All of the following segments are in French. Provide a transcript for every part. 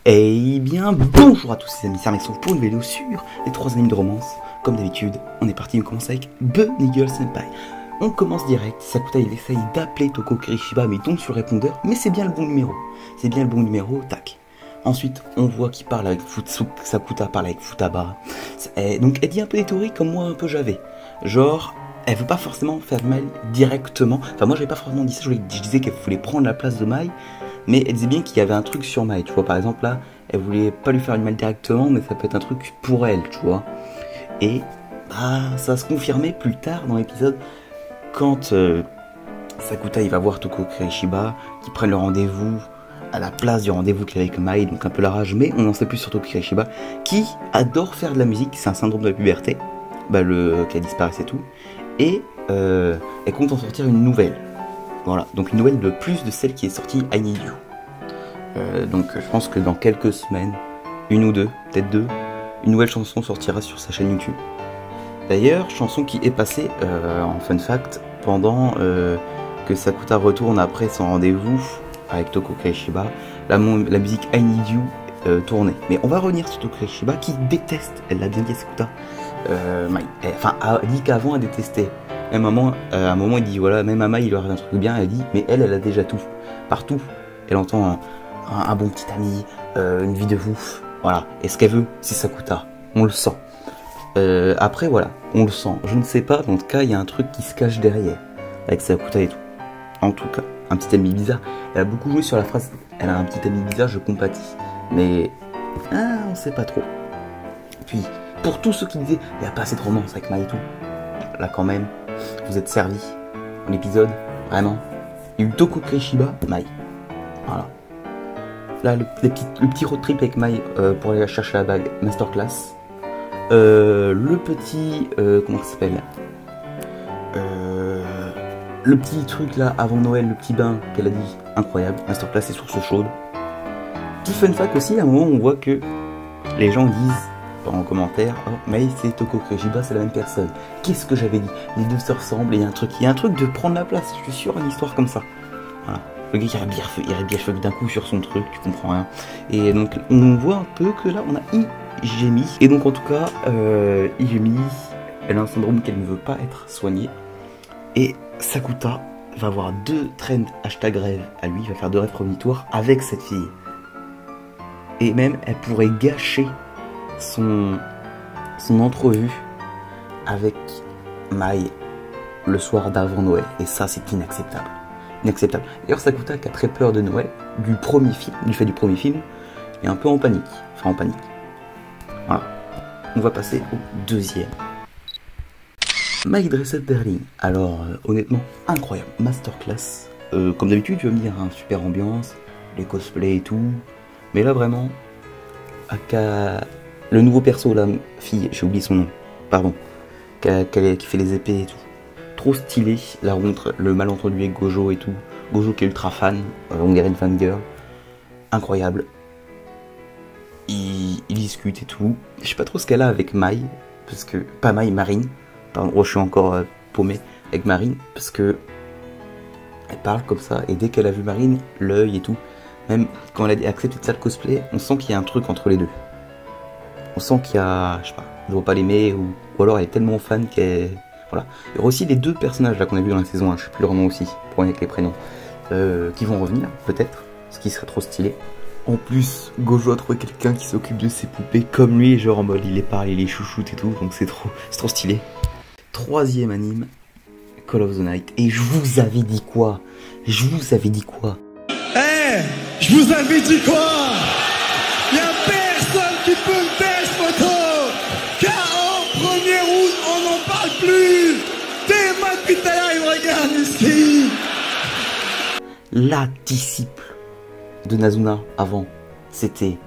Eh bien, bonjour à tous les amis, c'est Armexon pour une vidéo sur les 3 animes de romance. Comme d'habitude, on est parti, on commence avec Bunny Girl Senpai. On commence direct, Sakuta il essaye d'appeler Toko Kirishiba mais il tombe sur le répondeur, mais c'est bien le bon numéro. C'est bien le bon numéro, tac. Ensuite, on voit qu'il parle avec Sakuta parle avec Futaba. Donc elle dit un peu des théories comme moi un peu j'avais. Genre, elle veut pas forcément faire du mal directement. Enfin moi j'avais pas forcément dit ça, je disais qu'elle voulait prendre la place de Mai. Mais elle disait bien qu'il y avait un truc sur Mai, tu vois, par exemple là, elle voulait pas lui faire du mal directement, mais ça peut être un truc pour elle, tu vois. Et bah, ça va se confirmer plus tard dans l'épisode, quand Sakuta il va voir Toko Kirishiba, qui prennent le rendez-vous à la place du rendez-vous qu'il a avec Mai, donc un peu la rage, mais on en sait plus sur Toko Kirishiba, qui adore faire de la musique, c'est un syndrome de la puberté, bah qu'elle disparaisse et tout, et elle compte en sortir une nouvelle. Voilà, donc une nouvelle de plus de celle qui est sortie I Need You. Donc je pense que dans quelques semaines, une ou deux, peut-être deux, une nouvelle chanson sortira sur sa chaîne YouTube. D'ailleurs, chanson qui est passée en fun fact pendant que Sakuta retourne après son rendez-vous avec Toko Kirishiba, la musique I Need You tournait. Mais on va revenir sur Toko Kirishiba qui déteste, elle l'a bien dit à Sakuta, elle dit qu'avant elle détestait. Même à un moment il dit voilà, même à Mai il lui arrive un truc bien, elle dit mais elle a déjà tout, partout. Elle entend un bon petit ami, une vie de ouf, voilà. Et ce qu'elle veut c'est Sakuta, on le sent. Après voilà, on le sent, je ne sais pas, mais en tout cas il y a un truc qui se cache derrière, avec Sakuta et tout. En tout cas, un petit ami bizarre, elle a beaucoup joué sur la phrase, elle a un petit ami bizarre, je compatis. Mais, on sait pas trop. Puis, pour tous ceux qui disaient, il n'y a pas assez de romance avec Mai et tout, là quand même, vous êtes servis dans l'épisode, vraiment. Il y a eu Toko Kirishiba, Mai. Voilà. Là, le petit road trip avec Mai pour aller chercher la bague, masterclass. Le petit, comment ça s'appelle, le petit truc là avant Noël, le petit bain qu'elle a dit, incroyable, masterclass et source chaude. Petit fun fact aussi, à un moment on voit que les gens disent en commentaire, oh mais c'est Toko Kirishiba, c'est la même personne. Qu'est-ce que j'avais dit? Les deux se ressemblent et il y a un truc de prendre la place, je suis sûr, une histoire comme ça. Voilà. Le gars qui aurait bien cheveux d'un coup sur son truc, tu comprends rien. Et donc on voit un peu que là on a Igemi. Et donc en tout cas, Igemi, elle a un syndrome qu'elle ne veut pas être soignée. Et Sakuta va avoir 2 trends hashtag rêve à lui, il va faire 2 rêves prémonitoires avec cette fille. Et même elle pourrait gâcher son entrevue avec Mai le soir d'avant Noël. Et ça c'est inacceptable. Inacceptable. D'ailleurs Sakuta qui a très peur de Noël, du fait du premier film, est un peu en panique. Enfin en panique. Voilà. On va passer au deuxième. My Dressed Darling. Alors honnêtement incroyable, masterclass. Comme d'habitude tu vas me dire hein, super ambiance, les cosplays et tout. Mais là vraiment, le nouveau perso, la fille, j'ai oublié son nom, pardon, qui fait les épées et tout. Trop stylé, la rencontre, le malentendu avec Gojo et tout. Gojo qui est ultra fan, Hungarian fangirl. Incroyable. Il discute et tout. Je sais pas trop ce qu'elle a avec Mai, parce que, pas Mai, Marine. Pardon, je suis encore paumé avec Marine, parce que elle parle comme ça, et dès qu'elle a vu Marine, l'œil et tout, même quand elle a accepté de ça le cosplay, on sent qu'il y a un truc entre les deux. On sent qu'il y a, je sais pas, elle doit pas l'aimer, ou alors elle est tellement fan qu'elle... Voilà. Il y aura aussi les 2 personnages là qu'on a vu dans la saison 1, je sais plus leur nom aussi, pour avec les prénoms, qui vont revenir, peut-être, ce qui serait trop stylé. En plus, Gojo a trouvé quelqu'un qui s'occupe de ses poupées comme lui, genre en mode il les parle, il les chouchoute et tout, donc c'est trop stylé. 3e anime, Call of the Night. Et je vous avais dit quoi? Je vous avais dit quoi? Je vous avais dit quoi? Y'a personne qui peut me tester, photo. Car en premier round, on n'en parle plus. T'es ma pitaya, il me regarde, Miski. La disciple de Nazuna avant, c'était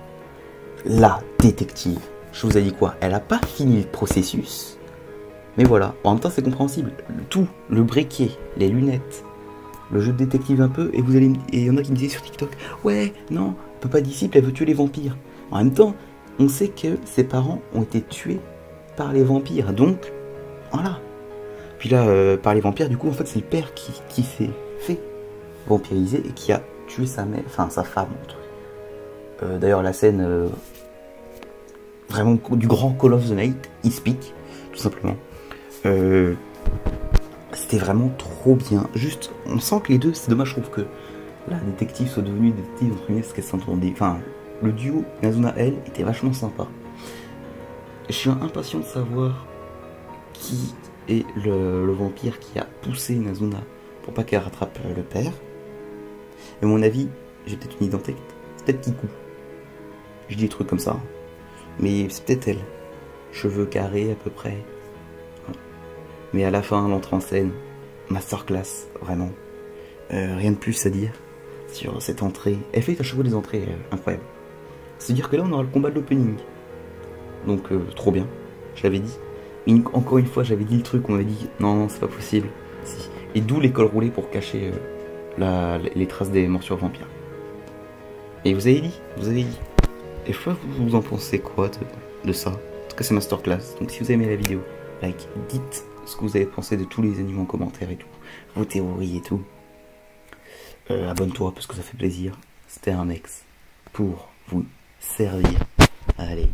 la détective. Je vous ai dit quoi? Elle a pas fini le processus. Mais voilà, en même temps c'est compréhensible. Tout, le briquet, les lunettes, le jeu de détective un peu, et il y en a qui me disaient sur TikTok, ouais, non, elle peut pas disciple, elle veut tuer les vampires. En même temps, on sait que ses parents ont été tués par les vampires, donc, voilà. Puis là, par les vampires, du coup, en fait, c'est le père qui s'est fait vampiriser et qui a tué sa mère, enfin sa femme, en tout cas. D'ailleurs la scène vraiment du grand Call of the Night, il speak, tout simplement. C'était vraiment trop bien. Juste, on sent que les deux, c'est dommage, je trouve que la détective soit devenue détective entre guillemets, parce qu'elle s'entendait. Enfin, le duo Inazuna elle était vachement sympa. Je suis impatient de savoir qui est le vampire qui a poussé Inazuna pour pas qu'elle rattrape le père. Et à mon avis, j'ai peut-être une identité, c'est peut-être Kiku. Je dis des trucs comme ça, mais c'est peut-être elle. Cheveux carrés à peu près. Mais à la fin, l'entrée en scène, masterclass, vraiment. Rien de plus à dire sur cette entrée. Elle fait à chaque fois des entrées incroyables. C'est-à-dire que là, on aura le combat de l'opening. Donc, trop bien. Je l'avais dit. Encore une fois, j'avais dit le truc, on m'avait dit non, non, c'est pas possible. Si. Et d'où l'école roulée pour cacher les traces des morsures vampires. Et vous avez dit, Et vous en pensez quoi de ça? En tout cas, c'est masterclass. Donc, si vous avez aimé la vidéo, like, dites ce que vous avez pensé de tous les animaux en commentaire et tout, vos théories et tout. Abonne-toi parce que ça fait plaisir. C'était un ex pour vous servir. Allez.